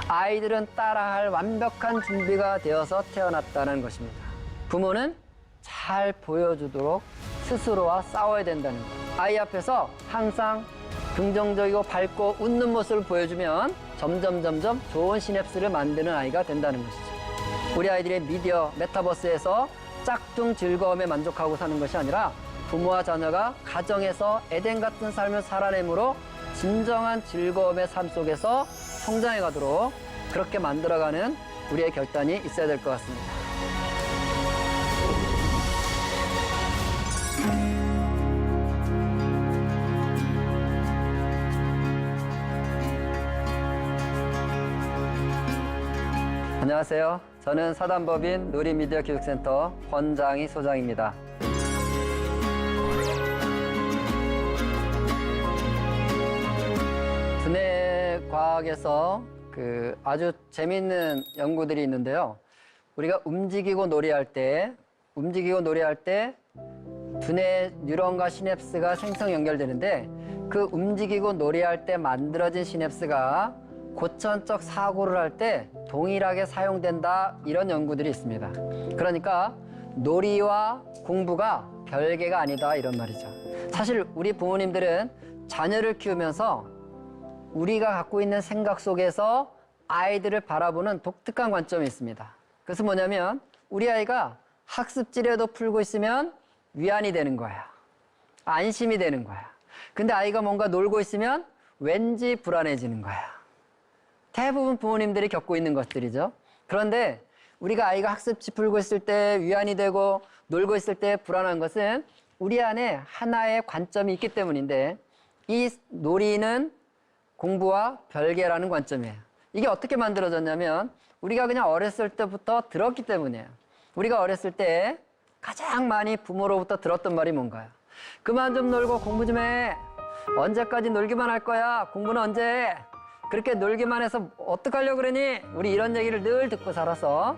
아이들은 따라할 완벽한 준비가 되어서 태어났다는 것입니다. 부모는 잘 보여주도록 스스로와 싸워야 된다는 것. 아이 앞에서 항상 긍정적이고 밝고 웃는 모습을 보여주면 점점 좋은 시냅스를 만드는 아이가 된다는 것이죠. 우리 아이들의 미디어, 메타버스에서 짝퉁 즐거움에 만족하고 사는 것이 아니라 부모와 자녀가 가정에서 에덴 같은 삶을 살아내므로 진정한 즐거움의 삶 속에서 성장해 가도록 그렇게 만들어가는 우리의 결단이 있어야 될 것 같습니다. 안녕하세요. 저는 사단법인 누리미디어 교육센터 권장희 소장입니다. 두뇌 과학에서 아주 재미있는 연구들이 있는데요. 우리가 움직이고 놀이할 때 두뇌 뉴런과 시냅스가 생성 연결되는데 그 움직이고 놀이할 때 만들어진 시냅스가 고천적 사고를 할 때 동일하게 사용된다, 이런 연구들이 있습니다. 그러니까 놀이와 공부가 별개가 아니다, 이런 말이죠. 사실 우리 부모님들은 자녀를 키우면서 우리가 갖고 있는 생각 속에서 아이들을 바라보는 독특한 관점이 있습니다. 그래서 뭐냐면 우리 아이가 학습지라도 풀고 있으면 위안이 되는 거야. 안심이 되는 거야. 근데 아이가 뭔가 놀고 있으면 왠지 불안해지는 거야. 대부분 부모님들이 겪고 있는 것들이죠. 그런데 우리가 아이가 학습지 풀고 있을 때 위안이 되고 놀고 있을 때 불안한 것은 우리 안에 하나의 관점이 있기 때문인데, 이 놀이는 공부와 별개라는 관점이에요. 이게 어떻게 만들어졌냐면 우리가 그냥 어렸을 때부터 들었기 때문이에요. 우리가 어렸을 때 가장 많이 부모로부터 들었던 말이 뭔가요? 그만 좀 놀고 공부 좀 해. 언제까지 놀기만 할 거야? 공부는 언제 해? 그렇게 놀기만 해서 어떡하려고 그러니? 우리 이런 얘기를 늘 듣고 살아서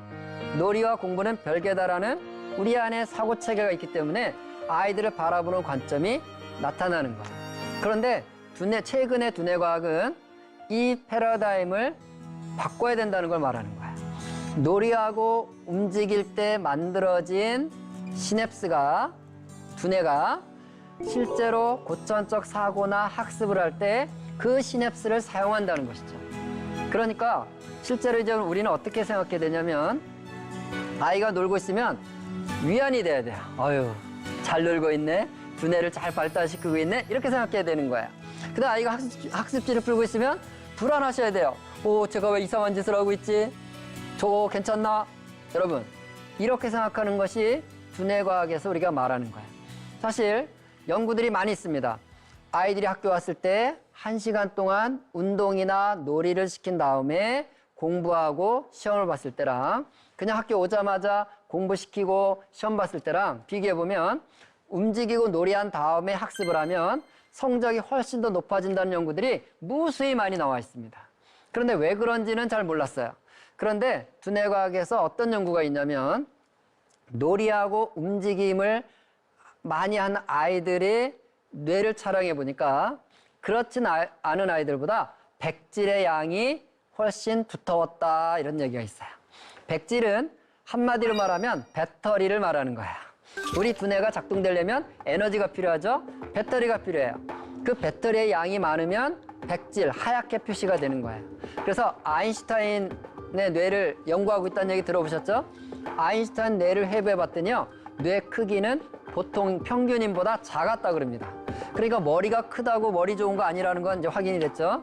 놀이와 공부는 별개다라는 우리 안에 사고체계가 있기 때문에 아이들을 바라보는 관점이 나타나는 거예요. 그런데 최근의 두뇌과학은 이 패러다임을 바꿔야 된다는 걸 말하는 거예요. 놀이하고 움직일 때 만들어진 시냅스가, 두뇌가 실제로 고천적 사고나 학습을 할 때 그 시냅스를 사용한다는 것이죠. 그러니까 실제로 이제 우리는 어떻게 생각하게 되냐면 아이가 놀고 있으면 위안이 돼야 돼요. 어휴, 잘 놀고 있네. 두뇌를 잘 발달시키고 있네. 이렇게 생각해야 되는 거예요. 근데 아이가 학습지를 풀고 있으면 불안하셔야 돼요. 제가 왜 이상한 짓을 하고 있지? 저거 괜찮나? 여러분, 이렇게 생각하는 것이 두뇌과학에서 우리가 말하는 거예요. 사실 연구들이 많이 있습니다. 아이들이 학교 왔을 때 1시간 동안 운동이나 놀이를 시킨 다음에 공부하고 시험을 봤을 때랑 그냥 학교 오자마자 공부시키고 시험 봤을 때랑 비교해보면 움직이고 놀이한 다음에 학습을 하면 성적이 훨씬 더 높아진다는 연구들이 무수히 많이 나와 있습니다. 그런데 왜 그런지는 잘 몰랐어요. 그런데 두뇌과학에서 어떤 연구가 있냐면 놀이하고 움직임을 많이 하는 아이들의 뇌를 촬영해 보니까 그렇진 않은 아이들보다 백질의 양이 훨씬 두터웠다, 이런 얘기가 있어요. 백질은 한마디로 말하면 배터리를 말하는 거야. 우리 두뇌가 작동되려면 에너지가 필요하죠. 배터리가 필요해요. 그 배터리의 양이 많으면 백질, 하얗게 표시가 되는 거예요. 그래서 아인슈타인의 뇌를 연구하고 있다는 얘기 들어보셨죠? 아인슈타인 뇌를 해부해 봤더니요, 뇌 크기는 보통 평균인보다 작았다 그럽니다. 그러니까 머리가 크다고 머리 좋은 거 아니라는 건 이제 확인이 됐죠.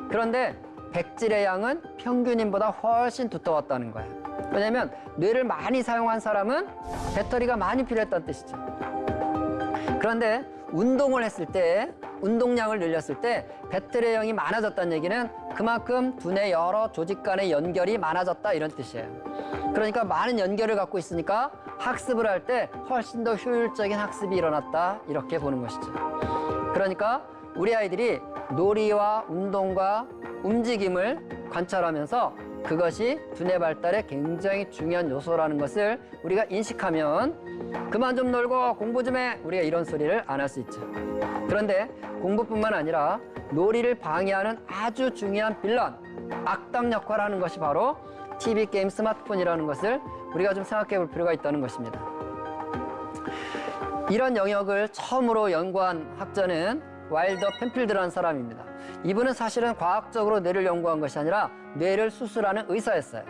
그런데 백질의 양은 평균인보다 훨씬 두터웠다는 거예요. 왜냐면 뇌를 많이 사용한 사람은 배터리가 많이 필요했다는 뜻이죠. 그런데 운동을 했을 때, 운동량을 늘렸을 때 배터리의 양이 많아졌다는 얘기는 그만큼 두뇌 여러 조직 간의 연결이 많아졌다, 이런 뜻이에요. 그러니까 많은 연결을 갖고 있으니까 학습을 할 때 훨씬 더 효율적인 학습이 일어났다, 이렇게 보는 것이죠. 그러니까 우리 아이들이 놀이와 운동과 움직임을 관찰하면서 그것이 두뇌 발달에 굉장히 중요한 요소라는 것을 우리가 인식하면 그만 좀 놀고 공부 좀 해, 우리가 이런 소리를 안 할 수 있죠. 그런데 공부뿐만 아니라 놀이를 방해하는 아주 중요한 빌런, 악당 역할을 하는 것이 바로 TV, 게임, 스마트폰이라는 것을 우리가 좀 생각해 볼 필요가 있다는 것입니다. 이런 영역을 처음으로 연구한 학자는 와일더 펜필드라는 사람입니다. 이분은 사실은 과학적으로 뇌를 연구한 것이 아니라 뇌를 수술하는 의사였어요.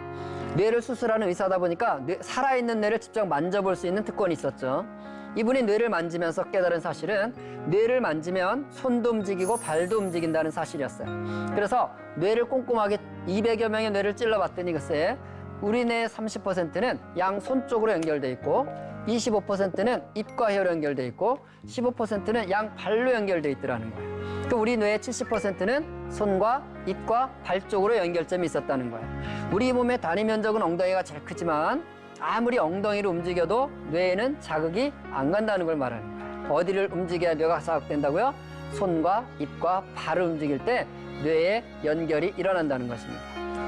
뇌를 수술하는 의사다 보니까 살아있는 뇌를 직접 만져볼 수 있는 특권이 있었죠. 이분이 뇌를 만지면서 깨달은 사실은 뇌를 만지면 손도 움직이고 발도 움직인다는 사실이었어요. 그래서 뇌를 꼼꼼하게 200여 명의 뇌를 찔러봤더니 글쎄 우리 뇌의 30%는 양손 쪽으로 연결돼 있고 25%는 입과 혀로 연결돼 있고 15%는 양 발로 연결돼 있더라는 거예요. 그 우리 뇌의 70%는 손과 입과 발 쪽으로 연결점이 있었다는 거예요. 우리 몸의 단위 면적은 엉덩이가 제일 크지만 아무리 엉덩이를 움직여도 뇌에는 자극이 안 간다는 걸 말하는 거예요. 어디를 움직여야 뇌가 자극된다고요? 손과 입과 발을 움직일 때 뇌에 연결이 일어난다는 것입니다.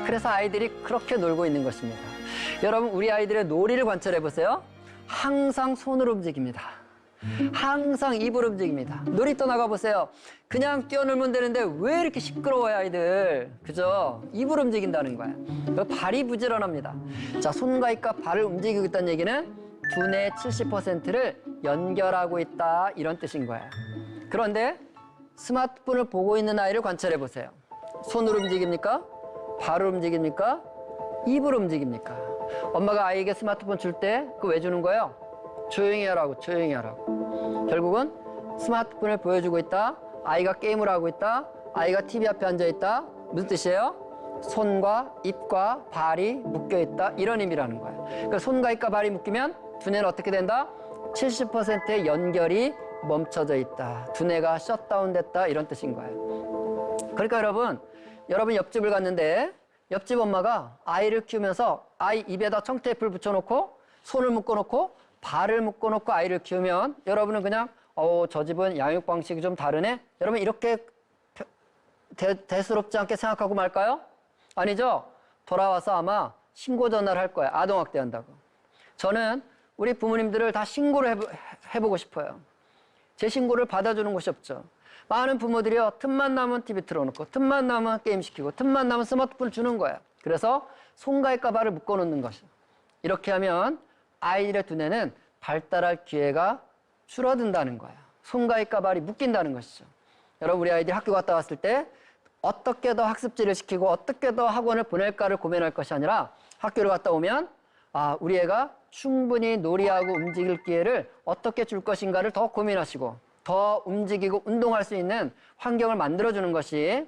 그래서 아이들이 그렇게 놀고 있는 것입니다. 여러분 우리 아이들의 놀이를 관찰해 보세요. 항상 손으로 움직입니다. 항상 입으로 움직입니다. 놀이터 나가보세요. 그냥 뛰어놀면 되는데 왜 이렇게 시끄러워요 아이들. 그죠? 입으로 움직인다는 거예요. 발이 부지런합니다. 자, 손과 입과 발을 움직이고 있다는 얘기는 두뇌의 70%를 연결하고 있다 이런 뜻인 거예요. 그런데 스마트폰을 보고 있는 아이를 관찰해 보세요. 손으로 움직입니까? 발을 움직입니까? 입으로 움직입니까? 엄마가 아이에게 스마트폰 줄 때 그거 왜 주는 거예요? 조용히 하라고, 조용히 하라고. 결국은 스마트폰을 보여주고 있다. 아이가 게임을 하고 있다. 아이가 TV 앞에 앉아 있다. 무슨 뜻이에요? 손과 입과 발이 묶여 있다. 이런 의미라는 거예요. 그러니까 손과 입과 발이 묶이면 두뇌는 어떻게 된다? 70%의 연결이 멈춰져 있다. 두뇌가 셧다운 됐다. 이런 뜻인 거예요. 그러니까 여러분 옆집을 갔는데 옆집 엄마가 아이를 키우면서 아이 입에다 청테이프를 붙여놓고 손을 묶어놓고 발을 묶어놓고 아이를 키우면 여러분은 그냥 저 집은 양육 방식이 좀 다르네? 여러분 이렇게 대수롭지 않게 생각하고 말까요? 아니죠? 돌아와서 아마 신고 전화를 할 거예요. 아동학대한다고. 저는 우리 부모님들을 다 신고를 해보고 싶어요. 제 신고를 받아주는 곳이 없죠. 많은 부모들이요. 틈만 나면 TV 틀어놓고 틈만 나면 게임 시키고 틈만 나면 스마트폰을 주는 거예요. 그래서 손과 입과 발을 묶어놓는 것이죠. 이렇게 하면 아이들의 두뇌는 발달할 기회가 줄어든다는 거예요. 손과 입과 발이 묶인다는 것이죠. 여러분 우리 아이들이 학교 갔다 왔을 때 어떻게 더 학습지를 시키고 어떻게 더 학원을 보낼까를 고민할 것이 아니라 학교를 갔다 오면 우리 애가 충분히 놀이하고 움직일 기회를 어떻게 줄 것인가를 더 고민하시고 더 움직이고 운동할 수 있는 환경을 만들어주는 것이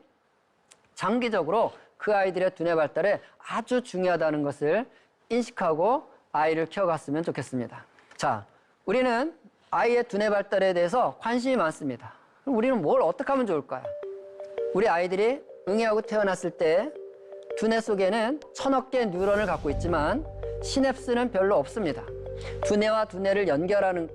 장기적으로 그 아이들의 두뇌 발달에 아주 중요하다는 것을 인식하고 아이를 키워갔으면 좋겠습니다. 자, 우리는 아이의 두뇌 발달에 대해서 관심이 많습니다. 그럼 우리는 뭘 어떻게 하면 좋을까요? 우리 아이들이 응애하고 태어났을 때 두뇌 속에는 1000억 개의 뉴런을 갖고 있지만 시냅스는 별로 없습니다. 두뇌와 두뇌를 연결하는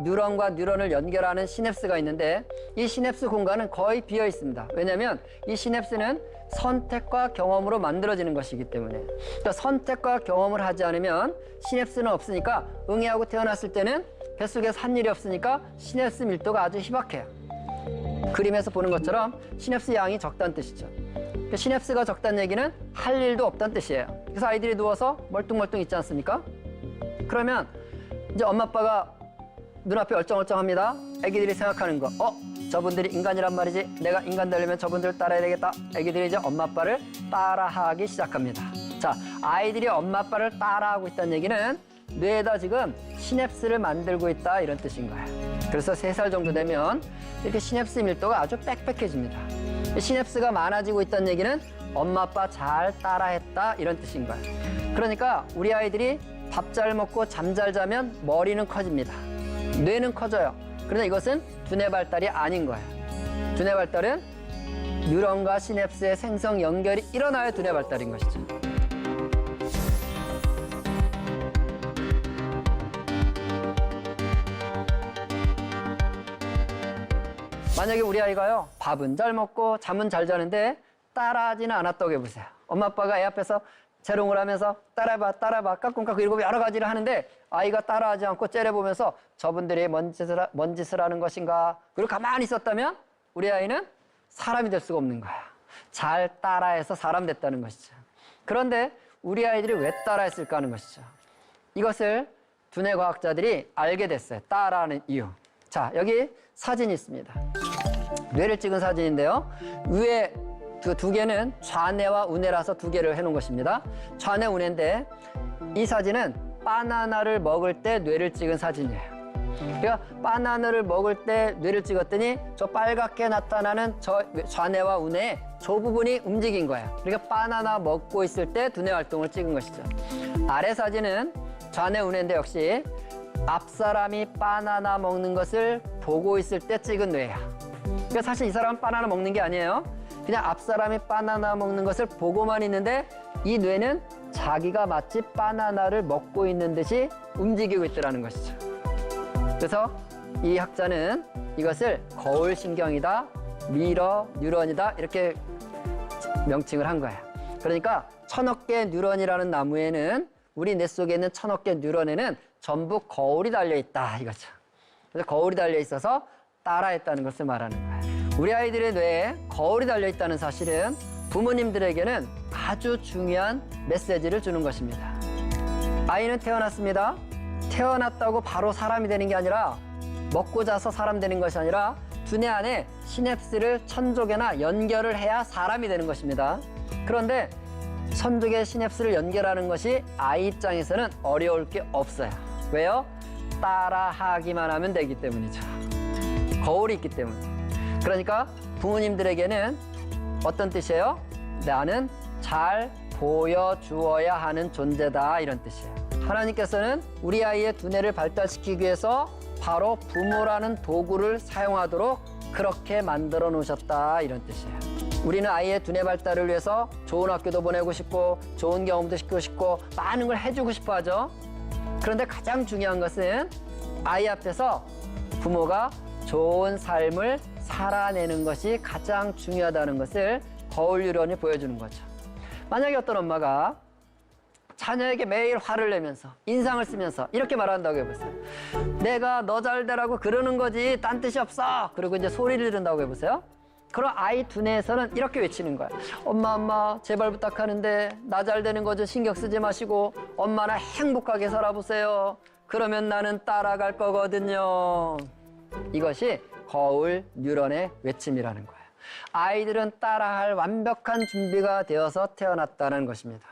뉴런과 뉴런을 연결하는 시냅스가 있는데 이 시냅스 공간은 거의 비어 있습니다. 왜냐하면 이 시냅스는 선택과 경험으로 만들어지는 것이기 때문에. 그러니까 선택과 경험을 하지 않으면 시냅스는 없으니까 응애하고 태어났을 때는 뱃속에서 한 일이 없으니까 시냅스 밀도가 아주 희박해요. 그림에서 보는 것처럼 시냅스 양이 적다는 뜻이죠. 시냅스가 적다는 얘기는 할 일도 없다는 뜻이에요. 그래서 아이들이 누워서 멀뚱멀뚱 있지 않습니까? 그러면 이제 엄마 아빠가 눈앞에 얼쩡얼쩡합니다. 애기들이 생각하는 거. 저분들이 인간이란 말이지. 내가 인간 되려면 저분들을 따라야 되겠다. 애기들이 이제 엄마 아빠를 따라하기 시작합니다. 자, 아이들이 엄마 아빠를 따라하고 있다는 얘기는 뇌에다 지금 시냅스를 만들고 있다 이런 뜻인 거예요. 그래서 3살 정도 되면 이렇게 시냅스 밀도가 아주 빽빽해집니다. 시냅스가 많아지고 있다는 얘기는 엄마 아빠 잘 따라했다 이런 뜻인 거예요. 그러니까 우리 아이들이 밥 잘 먹고 잠 잘 자면 머리는 커집니다. 뇌는 커져요. 그런데 이것은 두뇌 발달이 아닌 거예요. 두뇌 발달은 뉴런과 시냅스의 생성 연결이 일어나야 두뇌 발달인 것이죠. 만약에 우리 아이가요, 밥은 잘 먹고 잠은 잘 자는데 따라하지는 않았다고 해보세요. 엄마 아빠가 애 앞에서 재롱을 하면서 따라봐, 까꿍까꿍 이러고 여러 가지를 하는데 아이가 따라하지 않고 째려보면서 저분들이 뭔 짓을 하는 것인가. 그리고 가만히 있었다면 우리 아이는 사람이 될 수가 없는 거야. 잘 따라해서 사람 됐다는 것이죠. 그런데 우리 아이들이 왜 따라했을까 하는 것이죠. 이것을 두뇌 과학자들이 알게 됐어요. 따라하는 이유. 자, 여기 사진이 있습니다. 뇌를 찍은 사진인데요. 위에 두 개는 좌뇌와 우뇌라서 두 개를 해놓은 것입니다. 좌뇌, 우뇌인데 이 사진은 바나나를 먹을 때 뇌를 찍은 사진이에요. 그러니까 바나나를 먹을 때 뇌를 찍었더니 저 빨갛게 나타나는 저 좌뇌와 우뇌의 저 부분이 움직인 거예요. 그러니까 바나나 먹고 있을 때 두뇌 활동을 찍은 것이죠. 아래 사진은 좌뇌, 우뇌인데 역시 앞사람이 바나나 먹는 것을 보고 있을 때 찍은 뇌야. 그러니까 사실 이 사람은 바나나 먹는 게 아니에요. 그냥 앞사람이 바나나 먹는 것을 보고만 있는데 이 뇌는 자기가 마치 바나나를 먹고 있는 듯이 움직이고 있더라는 것이죠. 그래서 이 학자는 이것을 거울신경이다, 미러 뉴런이다 이렇게 명칭을 한 거예요. 그러니까 1000억 개 뉴런이라는 나무에는 우리 뇌 속에 있는 1000억 개 뉴런에는 전부 거울이 달려있다 이거죠. 그래서 거울이 달려있어서 따라했다는 것을 말하는 거예요. 우리 아이들의 뇌에 거울이 달려있다는 사실은 부모님들에게는 아주 중요한 메시지를 주는 것입니다. 아이는 태어났습니다. 태어났다고 바로 사람이 되는 게 아니라 먹고 자서 사람 되는 것이 아니라 두뇌 안에 시냅스를 1000족에나 연결을 해야 사람이 되는 것입니다. 그런데 1000족의 시냅스를 연결하는 것이 아이 입장에서는 어려울 게 없어요. 왜요? 따라하기만 하면 되기 때문이죠. 거울이 있기 때문에. 그러니까 부모님들에게는 어떤 뜻이에요? 나는 잘 보여주어야 하는 존재다 이런 뜻이에요. 하나님께서는 우리 아이의 두뇌를 발달시키기 위해서 바로 부모라는 도구를 사용하도록 그렇게 만들어 놓으셨다 이런 뜻이에요. 우리는 아이의 두뇌 발달을 위해서 좋은 학교도 보내고 싶고 좋은 경험도 시키고 싶고 많은 걸 해주고 싶어 하죠. 그런데 가장 중요한 것은 아이 앞에서 부모가 좋은 삶을 살아내는 것이 가장 중요하다는 것을 거울 유런이 보여주는 거죠. 만약에 어떤 엄마가 자녀에게 매일 화를 내면서 인상을 쓰면서 이렇게 말한다고 해보세요. 내가 너 잘 되라고 그러는 거지 딴 뜻이 없어. 그리고 이제 소리를 지른다고 해보세요. 그럼 아이 두뇌에서는 이렇게 외치는 거야. 엄마 제발 부탁하는데 나 잘 되는 거 좀 신경 쓰지 마시고 엄마나 행복하게 살아보세요. 그러면 나는 따라갈 거거든요. 이것이 거울 뉴런의 외침이라는 거예요. 아이들은 따라할 완벽한 준비가 되어서 태어났다는 것입니다.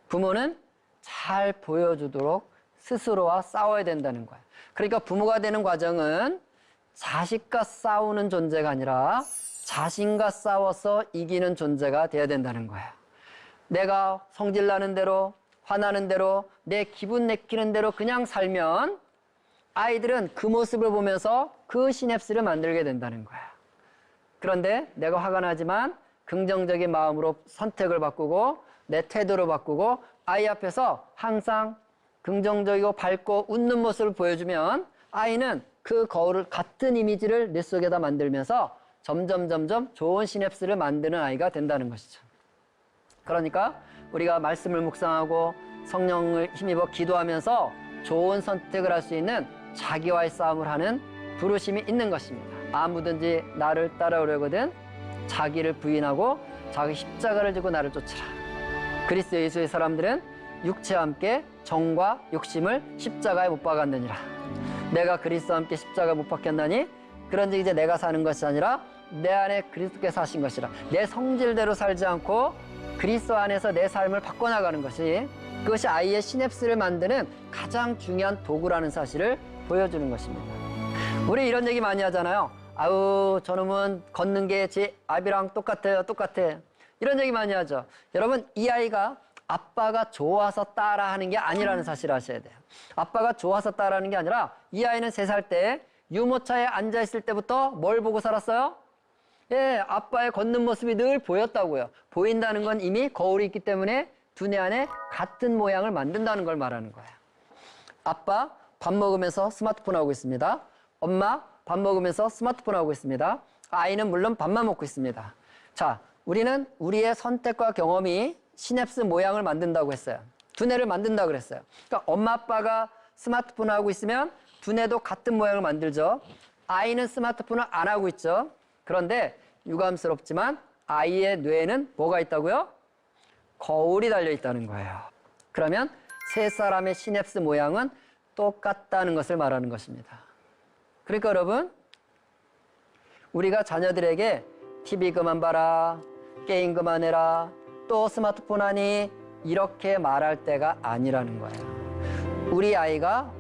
부모는 잘 보여주도록 스스로와 싸워야 된다는 거예요. 그러니까 부모가 되는 과정은 자식과 싸우는 존재가 아니라 자신과 싸워서 이기는 존재가 되어야 된다는 거예요. 내가 성질나는 대로, 화나는 대로, 내 기분 내키는 대로 그냥 살면 아이들은 그 모습을 보면서 그 시냅스를 만들게 된다는 거예요. 그런데 내가 화가 나지만 긍정적인 마음으로 선택을 바꾸고 내 태도를 바꾸고 아이 앞에서 항상 긍정적이고 밝고 웃는 모습을 보여주면 아이는 그 거울을 같은 이미지를 뇌 속에다 만들면서 점점 좋은 시냅스를 만드는 아이가 된다는 것이죠. 그러니까 우리가 말씀을 묵상하고 성령을 힘입어 기도하면서 좋은 선택을 할 수 있는 자기와의 싸움을 하는 부르심이 있는 것입니다. 아무든지 나를 따라오려거든 자기를 부인하고 자기 십자가를 지고 나를 쫓으라. 그리스도 예수의 사람들은 육체와 함께 정과 욕심을 십자가에 못 박았느니라. 내가 그리스도와 함께 십자가에 못 박혔나니 그런즉 이제 내가 사는 것이 아니라 내 안에 그리스도께서 사신 것이라. 내 성질대로 살지 않고 그리스도 안에서 내 삶을 바꿔나가는 것이 그것이 아이의 시냅스를 만드는 가장 중요한 도구라는 사실을 보여주는 것입니다. 우리 이런 얘기 많이 하잖아요. 아우 저놈은 걷는 게 제 아비랑 똑같아요. 이런 얘기 많이 하죠. 여러분 이 아이가 아빠가 좋아서 따라하는 게 아니라는 사실을 아셔야 돼요. 아빠가 좋아서 따라하는 게 아니라 이 아이는 3살 때 유모차에 앉아있을 때부터 뭘 보고 살았어요? 예, 아빠의 걷는 모습이 늘 보였다고요. 보인다는 건 이미 거울이 있기 때문에 두뇌 안에 같은 모양을 만든다는 걸 말하는 거예요. 아빠 밥 먹으면서 스마트폰 하고 있습니다. 엄마 밥 먹으면서 스마트폰 하고 있습니다. 아이는 물론 밥만 먹고 있습니다. 자, 우리는 우리의 선택과 경험이 시냅스 모양을 만든다고 했어요. 두뇌를 만든다고 그랬어요. 그러니까 엄마 아빠가 스마트폰을 하고 있으면 두뇌도 같은 모양을 만들죠. 아이는 스마트폰을 안 하고 있죠. 그런데 유감스럽지만 아이의 뇌에는 뭐가 있다고요? 거울이 달려 있다는 거예요. 그러면 세 사람의 시냅스 모양은 똑같다는 것을 말하는 것입니다. 그러니까 여러분, 우리가 자녀들에게 TV 그만 봐라, 게임 그만해라, 또 스마트폰 하니 이렇게 말할 때가 아니라는 거예요. 우리 아이가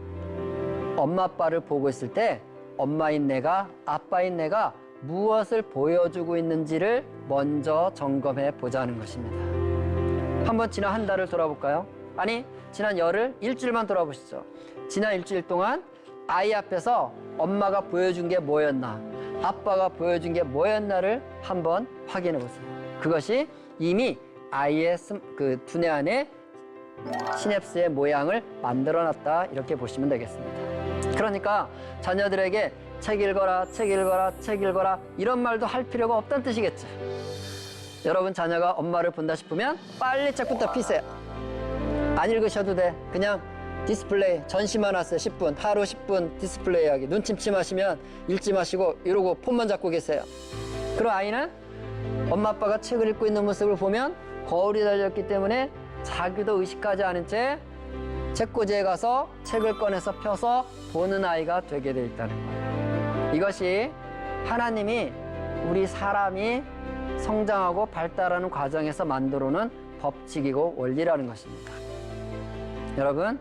엄마 아빠를 보고 있을 때 엄마인 내가, 아빠인 내가 무엇을 보여주고 있는지를 먼저 점검해 보자는 것입니다. 한번 지난 한 달을 돌아볼까요? 아니, 지난 열흘, 일주일만 돌아보시죠. 지난 일주일 동안 아이 앞에서 엄마가 보여준 게 뭐였나, 아빠가 보여준 게 뭐였나를 한번 확인해 보세요. 그것이 이미 아이의 그 두뇌 안에 시냅스의 모양을 만들어놨다, 이렇게 보시면 되겠습니다. 그러니까 자녀들에게 책 읽어라, 책 읽어라, 책 읽어라 이런 말도 할 필요가 없다는 뜻이겠죠. 여러분 자녀가 엄마를 본다 싶으면 빨리 책부터 피세요. 안 읽으셔도 돼. 그냥 디스플레이 전시만 하세요. 10분, 하루 10분 디스플레이 하기. 눈 침침하시면 읽지 마시고 이러고 폰만 잡고 계세요. 그럼 아이는 엄마 아빠가 책을 읽고 있는 모습을 보면 거울이 달렸기 때문에 자기도 의식하지 않은 채 책꽂이에 가서 책을 꺼내서 펴서 보는 아이가 되게 돼 있다는 거예요. 이것이 하나님이 우리 사람이 성장하고 발달하는 과정에서 만들어놓은 법칙이고 원리라는 것입니다. 여러분,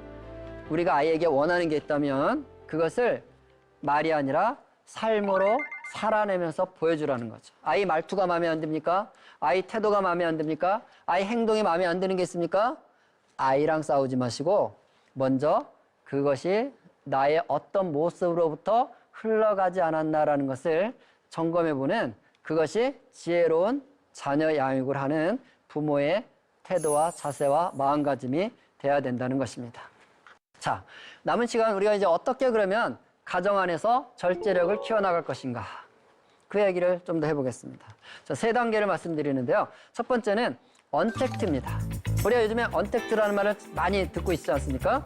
우리가 아이에게 원하는 게 있다면 그것을 말이 아니라 삶으로 살아내면서 보여주라는 거죠. 아이 말투가 마음에 안 듭니까? 아이 태도가 마음에 안 듭니까? 아이 행동이 마음에 안 드는 게 있습니까? 아이랑 싸우지 마시고 먼저 그것이 나의 어떤 모습으로부터 흘러가지 않았나라는 것을 점검해보는, 그것이 지혜로운 자녀 양육을 하는 부모의 태도와 자세와 마음가짐이 돼야 된다는 것입니다. 자, 남은 시간 우리가 이제 어떻게 그러면 가정 안에서 절제력을 키워나갈 것인가, 그 얘기를 좀 더 해보겠습니다. 자, 세 단계를 말씀드리는데요. 첫 번째는 언택트입니다. 우리가 요즘에 언택트라는 말을 많이 듣고 있지 않습니까?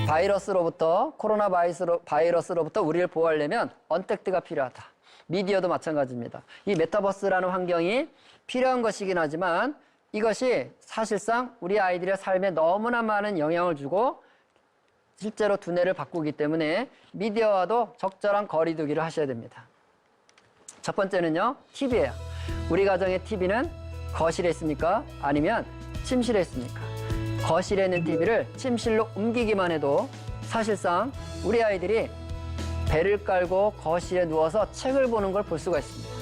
바이러스로부터, 코로나 바이러스로부터 우리를 보호하려면 언택트가 필요하다. 미디어도 마찬가지입니다. 이 메타버스라는 환경이 필요한 것이긴 하지만 이것이 사실상 우리 아이들의 삶에 너무나 많은 영향을 주고 실제로 두뇌를 바꾸기 때문에 미디어와도 적절한 거리두기를 하셔야 됩니다. 첫 번째는요, TV예요. 우리 가정의 TV는 거실에 있습니까? 아니면 침실에 있습니까? 거실에 있는 TV를 침실로 옮기기만 해도 사실상 우리 아이들이 배를 깔고 거실에 누워서 책을 보는 걸 볼 수가 있습니다.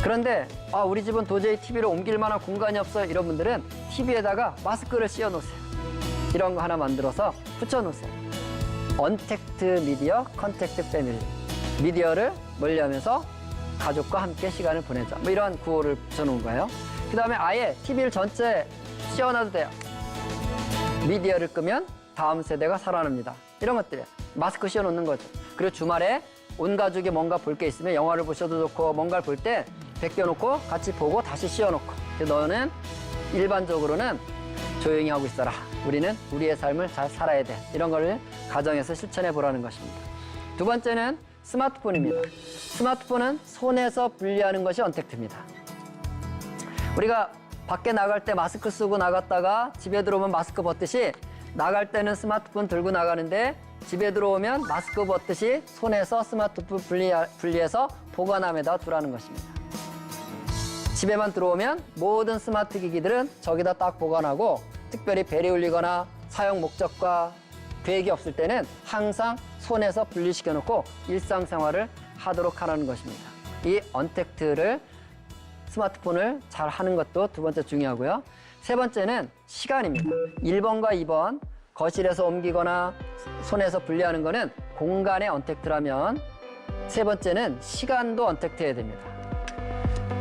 그런데 우리 집은 도저히 TV를 옮길 만한 공간이 없어요, 이런 분들은 TV에다가 마스크를 씌워 놓으세요. 이런 거 하나 만들어서 붙여 놓으세요. 언택트 미디어, 컨택트 패밀리. 미디어를 멀리하면서 가족과 함께 시간을 보내자, 뭐 이런 구호를 붙여놓은 거예요. 그 다음에 아예 TV를 전체 씌워놔도 돼요. 미디어를 끄면 다음 세대가 살아납니다. 이런 것들이에요. 마스크 씌워놓는 거죠. 그리고 주말에 온 가족이 뭔가 볼 게 있으면 영화를 보셔도 좋고, 뭔가를 볼 때 벗겨놓고 같이 보고 다시 씌워놓고, 너는 일반적으로는 조용히 하고 있어라. 우리는 우리의 삶을 잘 살아야 돼. 이런 거를 가정에서 실천해 보라는 것입니다. 두 번째는 스마트폰입니다. 스마트폰은 손에서 분리하는 것이 언택트입니다. 우리가 밖에 나갈 때 마스크 쓰고 나갔다가 집에 들어오면 마스크 벗듯이, 나갈 때는 스마트폰 들고 나가는데 집에 들어오면 마스크 벗듯이 손에서 스마트폰 분리해서 보관함에다 두라는 것입니다. 집에만 들어오면 모든 스마트 기기들은 저기다 딱 보관하고, 특별히 벨이 울리거나 사용 목적과 계획이 없을 때는 항상 손에서 분리시켜 놓고 일상생활을 하도록 하라는 것입니다. 이 언택트를, 스마트폰을 잘 하는 것도 두 번째 중요하고요. 세 번째는 시간입니다. 1번과 2번 거실에서 옮기거나 손에서 분리하는 거는 공간의 언택트라면, 세 번째는 시간도 언택트해야 됩니다.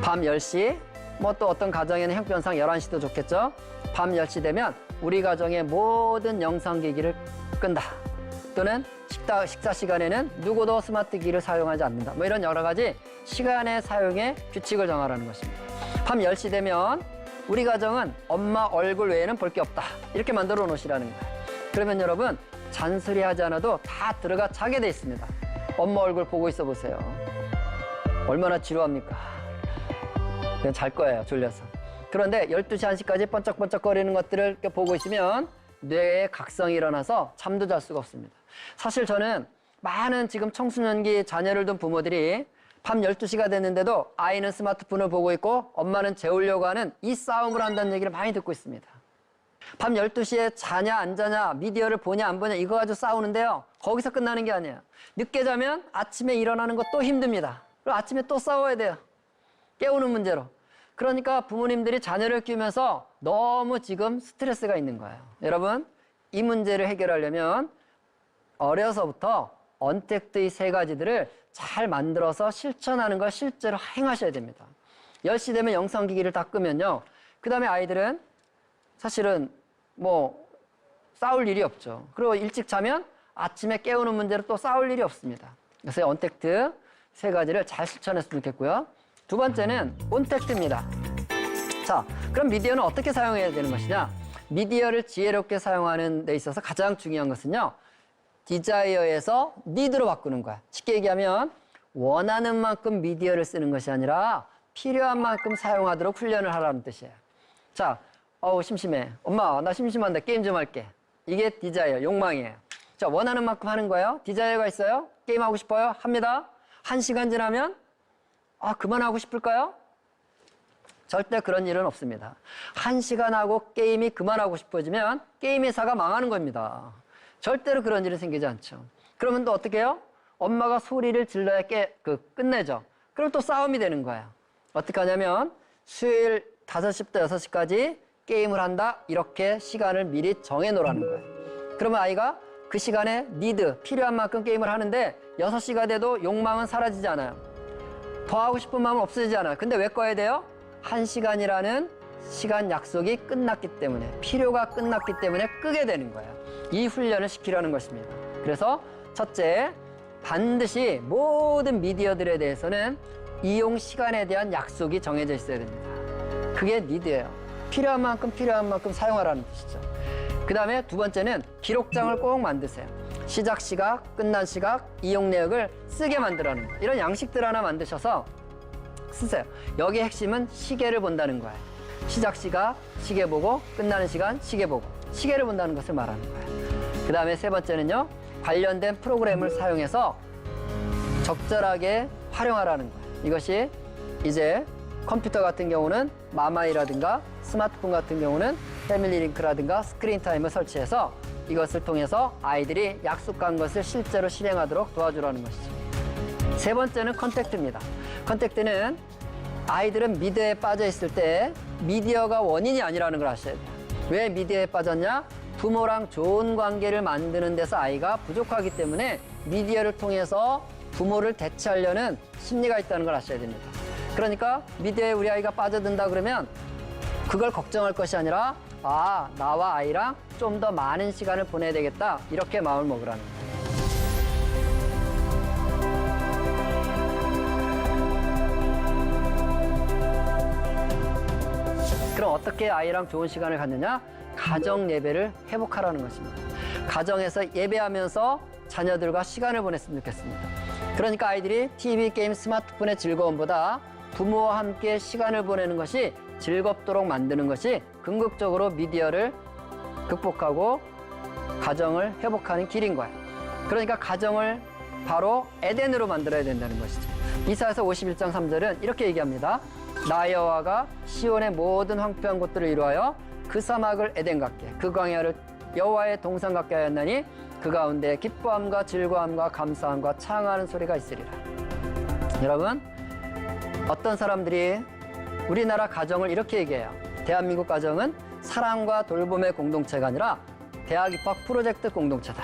밤 10시, 뭐 또 어떤 가정에는 형편상 11시도 좋겠죠. 밤 10시 되면 우리 가정의 모든 영상기기를 끈다. 또는 식사 시간에는 누구도 스마트기기를 사용하지 않는다. 뭐 이런 여러 가지 시간의 사용의 규칙을 정하라는 것입니다. 밤 10시 되면 우리 가정은 엄마 얼굴 외에는 볼 게 없다. 이렇게 만들어 놓으시라는 거예요. 그러면 여러분, 잔소리 하지 않아도 다 들어가 자게 돼 있습니다. 엄마 얼굴 보고 있어 보세요. 얼마나 지루합니까? 그냥 잘 거예요, 졸려서. 그런데 12시, 1시까지 번쩍번쩍거리는 것들을 이렇게 보고 있으면 뇌에 각성이 일어나서 잠도 잘 수가 없습니다. 사실 저는 많은 지금 청소년기 자녀를 둔 부모들이 밤 12시가 됐는데도 아이는 스마트폰을 보고 있고 엄마는 재우려고 하는 이 싸움을 한다는 얘기를 많이 듣고 있습니다. 밤 12시에 자냐 안 자냐, 미디어를 보냐 안 보냐 이거 가지고 싸우는데요. 거기서 끝나는 게 아니에요. 늦게 자면 아침에 일어나는 것도 힘듭니다. 그리고 아침에 또 싸워야 돼요. 깨우는 문제로. 그러니까 부모님들이 자녀를 키우면서 너무 지금 스트레스가 있는 거예요. 여러분, 이 문제를 해결하려면 어려서부터 언택트 이 세 가지들을 잘 만들어서 실천하는 걸 실제로 행하셔야 됩니다. 10시 되면 영상기기를 다 끄면요. 그 다음에 아이들은 사실은 뭐 싸울 일이 없죠. 그리고 일찍 자면 아침에 깨우는 문제로 또 싸울 일이 없습니다. 그래서 언택트 세 가지를 잘 실천했으면 좋겠고요. 두 번째는 온택트입니다. 자, 그럼 미디어는 어떻게 사용해야 되는 것이냐? 미디어를 지혜롭게 사용하는 데 있어서 가장 중요한 것은요. 디자이어에서 니드로 바꾸는 거야. 쉽게 얘기하면 원하는 만큼 미디어를 쓰는 것이 아니라 필요한 만큼 사용하도록 훈련을 하라는 뜻이에요. 자, 심심해. 엄마, 나 심심한데 게임 좀 할게. 이게 디자이어, 욕망이에요. 자, 원하는 만큼 하는 거예요. 디자이어가 있어요. 게임하고 싶어요. 합니다. 1시간 지나면 그만하고 싶을까요? 절대 그런 일은 없습니다. 1시간 하고 게임이 그만하고 싶어지면 게임 회사가 망하는 겁니다. 절대로 그런 일은 생기지 않죠. 그러면 또 어떻게 해요? 엄마가 소리를 질러야 끝내죠. 그럼 또 싸움이 되는 거예요. 어떻게 하냐면 수요일 5시부터 6시까지 게임을 한다. 이렇게 시간을 미리 정해놓으라는 거예요. 그러면 아이가 그 시간에 니드, 필요한 만큼 게임을 하는데 6시가 돼도 욕망은 사라지지 않아요. 더 하고 싶은 마음은 없어지지 않아요. 근데 왜 꺼야 돼요? 1시간이라는 시간 약속이 끝났기 때문에, 필요가 끝났기 때문에 끄게 되는 거예요. 이 훈련을 시키려는 것입니다. 그래서 첫째, 반드시 모든 미디어들에 대해서는 이용 시간에 대한 약속이 정해져 있어야 됩니다. 그게 니드예요. 필요한 만큼 사용하라는 뜻이죠. 그 다음에 두 번째는 기록장을 꼭 만드세요. 시작 시각, 끝난 시각, 이용 내역을 쓰게 만들라는 거예요. 이런 양식들 하나 만드셔서 쓰세요. 여기 핵심은 시계를 본다는 거예요. 시작 시각, 시계 보고, 끝나는 시간, 시계 보고. 시계를 본다는 것을 말하는 거예요. 그 다음에 세 번째는요. 관련된 프로그램을 사용해서 적절하게 활용하라는 거예요. 이것이 이제 컴퓨터 같은 경우는 마마이라든가 스마트폰 같은 경우는 패밀리링크라든가 스크린타임을 설치해서 이것을 통해서 아이들이 약속한 것을 실제로 실행하도록 도와주라는 것이죠. 세 번째는 컨택트입니다. 컨택트는 아이들은 미디어에 빠져 있을 때 미디어가 원인이 아니라는 걸 아셔야 돼요. 왜 미디어에 빠졌냐? 부모랑 좋은 관계를 만드는 데서 아이가 부족하기 때문에 미디어를 통해서 부모를 대체하려는 심리가 있다는 걸 아셔야 됩니다. 그러니까 미디어에 우리 아이가 빠져든다 그러면 그걸 걱정할 것이 아니라 나와 아이랑 좀 더 많은 시간을 보내야 되겠다. 이렇게 마음을 먹으라는 거예요. 그럼 어떻게 아이랑 좋은 시간을 갖느냐? 가정 예배를 회복하라는 것입니다. 가정에서 예배하면서 자녀들과 시간을 보냈으면 좋겠습니다. 그러니까 아이들이 TV, 게임, 스마트폰의 즐거움보다 부모와 함께 시간을 보내는 것이 즐겁도록 만드는 것이 궁극적으로 미디어를 극복하고 가정을 회복하는 길인 거예요. 그러니까 가정을 바로 에덴으로 만들어야 된다는 것이죠. 이사야서 51장 3절은 이렇게 얘기합니다. 나 여호와가 시온의 모든 황폐한 곳들을 이루하여 그 사막을 에덴 같게, 그 광야를 여호와의 동산 같게 하였나니 그 가운데 기뻐함과 즐거움과 감사함과 창하는 소리가 있으리라. 여러분, 어떤 사람들이 우리나라 가정을 이렇게 얘기해요. 대한민국 가정은 사랑과 돌봄의 공동체가 아니라 대학 입학 프로젝트 공동체다.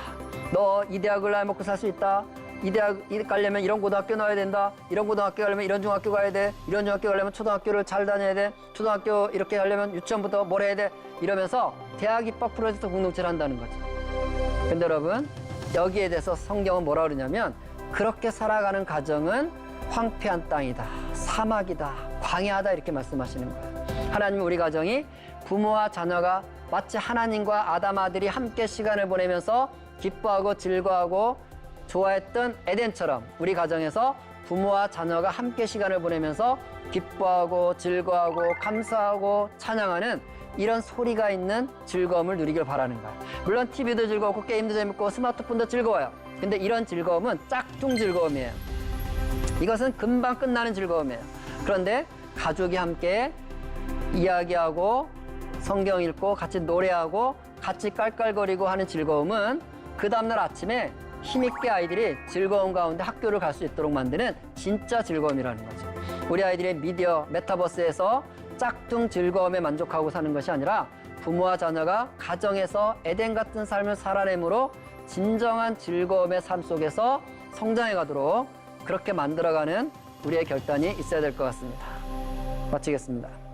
너 이 대학을 날 먹고 살 수 있다. 이 대학 가려면 이런 고등학교 나와야 된다. 이런 고등학교 가려면 이런 중학교 가야 돼. 이런 중학교 가려면 초등학교를 잘 다녀야 돼. 초등학교 이렇게 하려면 유치원부터 뭘 해야 돼. 이러면서 대학 입학 프로젝트 공동체를 한다는 거죠. 근데 여러분, 여기에 대해서 성경은 뭐라 그러냐면 그렇게 살아가는 가정은 황폐한 땅이다. 사막이다. 광야다. 이렇게 말씀하시는 거예요. 하나님은 우리 가정이 부모와 자녀가 마치 하나님과 아담 아들이 함께 시간을 보내면서 기뻐하고 즐거워하고 좋아했던 에덴처럼 우리 가정에서 부모와 자녀가 함께 시간을 보내면서 기뻐하고 즐거워하고 감사하고 찬양하는 이런 소리가 있는 즐거움을 누리길 바라는 거야. 물론 TV도 즐겁고 게임도 재밌고 스마트폰도 즐거워요. 근데 이런 즐거움은 짝퉁 즐거움이에요. 이것은 금방 끝나는 즐거움이에요. 그런데 가족이 함께 이야기하고 성경 읽고 같이 노래하고 같이 깔깔거리고 하는 즐거움은 그 다음날 아침에 힘있게 아이들이 즐거움 가운데 학교를 갈 수 있도록 만드는 진짜 즐거움이라는 거죠. 우리 아이들의 미디어, 메타버스에서 짝퉁 즐거움에 만족하고 사는 것이 아니라 부모와 자녀가 가정에서 에덴 같은 삶을 살아내므로 진정한 즐거움의 삶 속에서 성장해 가도록 그렇게 만들어가는 우리의 결단이 있어야 될 것 같습니다. 마치겠습니다.